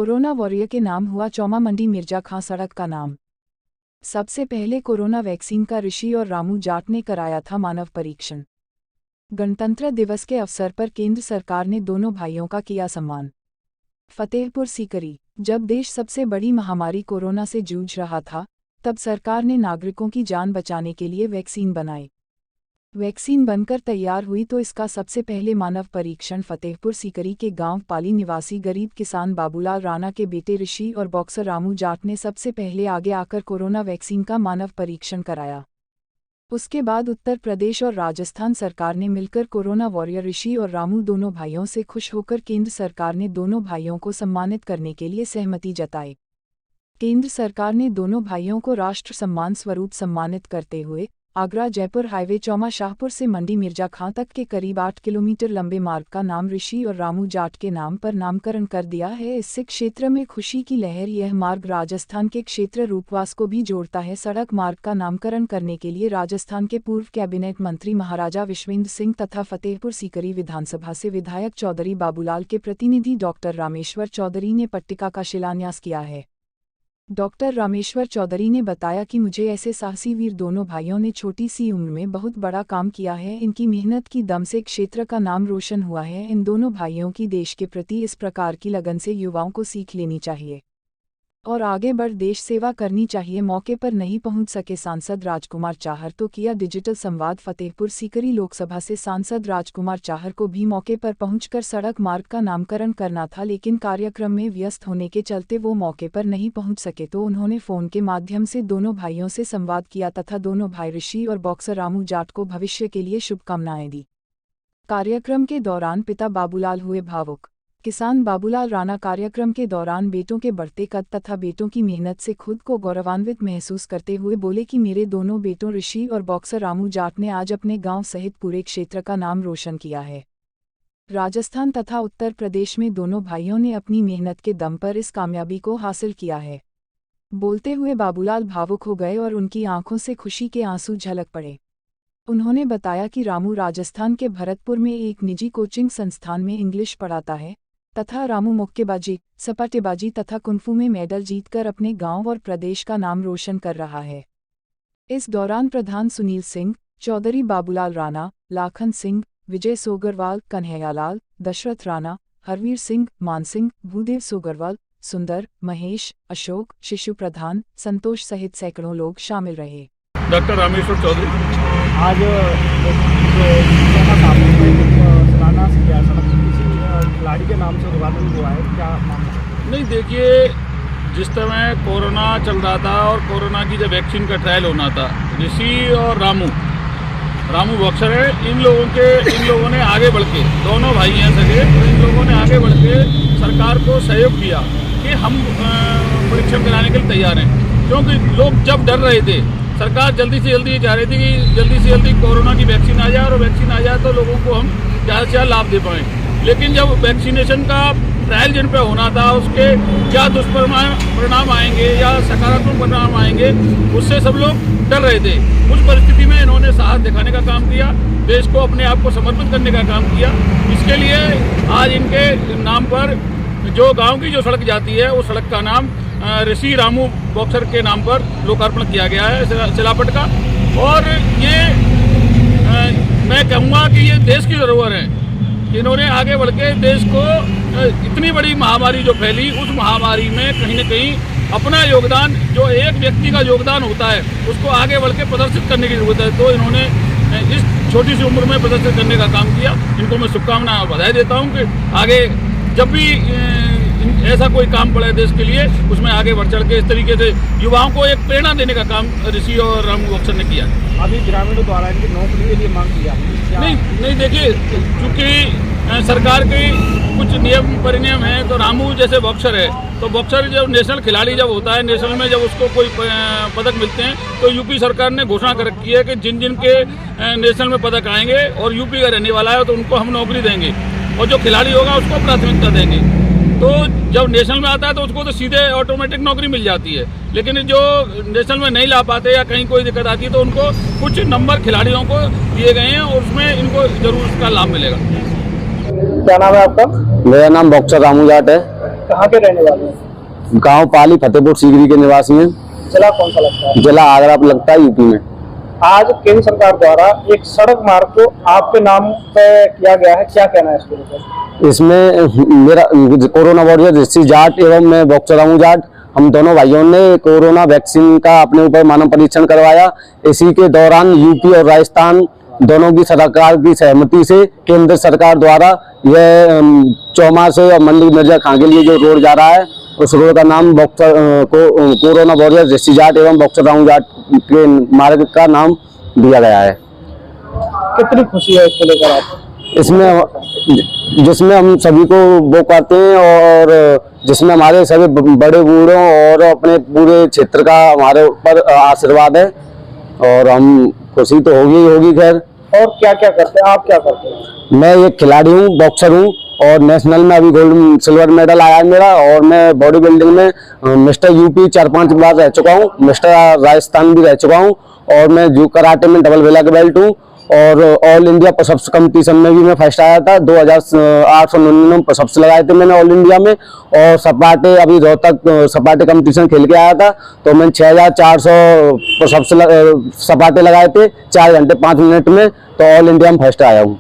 Corona warrior के नाम हुआ चौमा मंडी मिर्जा खां सड़क का नाम। सबसे पहले कोरोना वैक्सीन का ऋषि और रामू जाट ने कराया था मानव परीक्षण। गणतंत्र दिवस के अवसर पर केंद्र सरकार ने दोनों भाइयों का किया सम्मान। फतेहपुर सीकरी। जब देश सबसे बड़ी महामारी कोरोना से जूझ रहा था, तब सरकार ने नागरिकों की जान बचाने के लिए वैक्सीन बनाई। वैक्सीन बनकर तैयार हुई तो इसका सबसे पहले मानव परीक्षण फतेहपुर सीकरी के गांव पाली निवासी गरीब किसान बाबूलाल राणा के बेटे ऋषि और बॉक्सर रामू जाट ने सबसे पहले आगे आकर कोरोना वैक्सीन का मानव परीक्षण कराया। उसके बाद उत्तर प्रदेश और राजस्थान सरकार ने मिलकर कोरोना वॉरियर ऋषि और रामू दोनों भाइयों से खुश होकर केंद्र सरकार ने दोनों भाइयों को सम्मानित करने के लिए सहमति जताई। केंद्र सरकार ने दोनों भाइयों को राष्ट्र सम्मान स्वरूप सम्मानित करते हुए आगरा जयपुर हाईवे चौमा शाहपुर से मंडी मिर्जा खां तक के करीब 8 किलोमीटर लंबे मार्ग का नाम ऋषि और रामू जाट के नाम पर नामकरण कर दिया है। इससे क्षेत्र में खुशी की लहर। यह मार्ग राजस्थान के क्षेत्र रूपवास को भी जोड़ता है। सड़क मार्ग का नामकरण करने के लिए राजस्थान के पूर्व कैबिनेट मंत्री महाराजा विश्वेंद्र सिंह तथा फतेहपुर सीकरी विधानसभा से विधायक चौधरी बाबूलाल के प्रतिनिधि डॉक्टर रामेश्वर चौधरी ने पट्टिका का शिलान्यास किया है। डॉक्टर रामेश्वर चौधरी ने बताया कि मुझे ऐसे साहसी वीर दोनों भाइयों ने छोटी सी उम्र में बहुत बड़ा काम किया है। इनकी मेहनत की दम से क्षेत्र का नाम रोशन हुआ है। इन दोनों भाइयों की देश के प्रति इस प्रकार की लगन से युवाओं को सीख लेनी चाहिए और आगे बढ़ देश सेवा करनी चाहिए। मौके पर नहीं पहुंच सके सांसद राजकुमार चाहर तो किया डिजिटल संवाद। फतेहपुर सीकरी लोकसभा से सांसद राजकुमार चाहर को भी मौके पर पहुंचकर सड़क मार्ग का नामकरण करना था, लेकिन कार्यक्रम में व्यस्त होने के चलते वो मौके पर नहीं पहुंच सके, तो उन्होंने फोन के माध्यम से दोनों भाइयों से संवाद किया तथा दोनों भाई ऋषि और बॉक्सर रामू जाट को भविष्य के लिए शुभकामनाएं दी। कार्यक्रम के दौरान पिता बाबूलाल हुए भावुक। किसान बाबूलाल राणा कार्यक्रम के दौरान बेटों के बढ़ते कद तथा बेटों की मेहनत से खुद को गौरवान्वित महसूस करते हुए बोले कि मेरे दोनों बेटों ऋषि और बॉक्सर रामू जाट ने आज अपने गांव सहित पूरे क्षेत्र का नाम रोशन किया है। राजस्थान तथा उत्तर प्रदेश में दोनों भाइयों ने अपनी मेहनत के दम पर इस कामयाबी को हासिल किया है। बोलते हुए बाबूलाल भावुक हो गए और उनकी आंखों से खुशी के आंसू झलक पड़े। उन्होंने बताया कि रामू राजस्थान के भरतपुर में एक निजी कोचिंग संस्थान में इंग्लिश पढ़ाता है तथा रामू मुक्केबाजी, सपाटेबाजी तथा कुंफू में मेडल जीतकर अपने गांव और प्रदेश का नाम रोशन कर रहा है। इस दौरान प्रधान सुनील सिंह, चौधरी बाबूलाल राणा, लाखन सिंह, विजय सोगरवाल, कन्हैयालाल, दशरथ राणा, हरवीर सिंह, मान सिंह, भूदेव सोगरवाल, सुंदर, महेश, अशोक, शिशु प्रधान, संतोष सहित सैकड़ों लोग शामिल रहे। डॉक्टर रामेश्वर चौधरी आज खिलाड़ी के नाम से उद्घाटन हुआ है, क्या मामला? नहीं, देखिए, जिस समय कोरोना चल रहा था और कोरोना की जब वैक्सीन का ट्रायल होना था, ऋषि और रामू बॉक्सर है, इन लोगों ने आगे बढ़ के, दोनों भाई हैं सगे, तो इन लोगों ने आगे बढ़ के सरकार को सहयोग किया कि हम परीक्षण कराने के लिए तैयार हैं। क्योंकि लोग जब डर रहे थे, सरकार जल्दी से जल्दी चाह रही थी कि जल्दी से जल्दी कोरोना की वैक्सीन आ जाए और वैक्सीन आ जाए तो लोगों को हम ज़्यादा से ज़्यादा लाभ दे पाएँ। लेकिन जब वैक्सीनेशन का ट्रायल जिन पे होना था, उसके क्या दुष्परिणाम आएंगे या सकारात्मक परिणाम आएंगे, उससे सब लोग डर रहे थे। उस परिस्थिति में इन्होंने साहस दिखाने का काम किया, देश को अपने आप को समर्पित करने का काम किया। इसके लिए आज इनके नाम पर जो गांव की जो सड़क जाती है, उस सड़क का नाम ऋषि रामू बॉक्सर के नाम पर लोकार्पण किया गया है सिलापट का। और ये मैं कहूँगा कि ये देश की ज़रूरत है। इन्होंने आगे बढ़ के देश को, इतनी बड़ी महामारी जो फैली, उस महामारी में कहीं न कहीं अपना योगदान, जो एक व्यक्ति का योगदान होता है, उसको आगे बढ़ के प्रदर्शित करने की जरूरत है। तो इन्होंने इस छोटी सी उम्र में प्रदर्शित करने का काम किया। इनको मैं शुभकामनाएं बधाई देता हूं कि आगे जब भी ऐसा कोई काम पड़े देश के लिए, उसमें आगे बढ़ चढ़ के इस तरीके से युवाओं को एक प्रेरणा देने का काम ऋषि और रामू बॉक्सर ने किया। अभी ग्रामीणों द्वारा इनकी नौकरी के लिए मांग किया? नहीं, देखिए, चूँकि सरकार के कुछ नियम परिनियम हैं, तो रामू जैसे बॉक्सर है, तो बॉक्सर जब नेशनल खिलाड़ी जब होता है, नेशनल में जब उसको कोई पदक मिलते हैं, तो यूपी सरकार ने घोषणा कर रखी है कि जिन के नेशनल में पदक आएंगे और यूपी का रहने वाला है, तो उनको हम नौकरी देंगे और जो खिलाड़ी होगा उसको प्राथमिकता देंगे। तो जब नेशनल में आता है तो उसको तो सीधे ऑटोमेटिक नौकरी मिल जाती है, लेकिन जो नेशनल में नहीं ला पाते या कहीं कोई दिक्कत आती है तो उनको कुछ नंबर खिलाड़ियों को दिए गए हैं और उसमें इनको जरूर उसका लाभ मिलेगा। क्या नाम है आपका? मेरा नाम बॉक्सर रामू जाट है। कहाँ के रहने वाले हैं? गांव पाली फतेहपुर सीकरी के निवासी हैं। जिला कौन सा लगता है? जिला आगरा लगता है, यूपी में। आज केंद्र सरकार द्वारा एक सड़क मार्ग को आपके नाम पे किया गया है, क्या कहना है इसके ऊपर? इसमें मेरा कोरोना वॉरियर ऋषि जाट एवं मैं बॉक्सर रामू जाट, हम दोनों भाइयों ने कोरोना वैक्सीन का अपने ऊपर मानव परीक्षण करवाया। इसी के दौरान यूपी और राजस्थान दोनों की सरकार की सहमति से केंद्र सरकार द्वारा यह चौमा से और मंडी मिर्जा खां के लिए जो रोड जा रहा है, उस रोड का नाम कोरोना वॉरियर ऋषि जाट एवं बॉक्सर रामू जाट के मार्ग का नाम दिया गया है। कितनी खुशी है इसको लेकर आप? इसमें जिसमें हम सभी को वो करते हैं और जिसमें हमारे सभी बड़े बूढ़ों और अपने पूरे क्षेत्र का हमारे ऊपर आशीर्वाद है और हम खुशी तो होगी ही होगी। खैर, और क्या क्या करते हैं आप? क्या करते हैं? मैं एक खिलाड़ी हूँ, बॉक्सर हूँ और नेशनल में अभी गोल्ड सिल्वर मेडल आया है मेरा। और मैं बॉडी बिल्डिंग में मिस्टर यूपी 4-5 बार रह चुका हूँ, मिस्टर राजस्थान भी रह चुका हूँ और मैं जू कराटे में डबल बेला का बेल्ट हूँ। और ऑल इंडिया पशप्स कंपटीशन में भी मैं फर्स्ट आया था। 2899 पशप्स लगाए थे मैंने ऑल इंडिया में। और सपाटे अभी रोहतक सपाटे कंपटीशन खेल के आया था, तो मैंने 6400 पशप्स सपाटे लगाए थे 4 घंटे 5 मिनट में, तो ऑल इंडिया में फर्स्ट आया हूँ।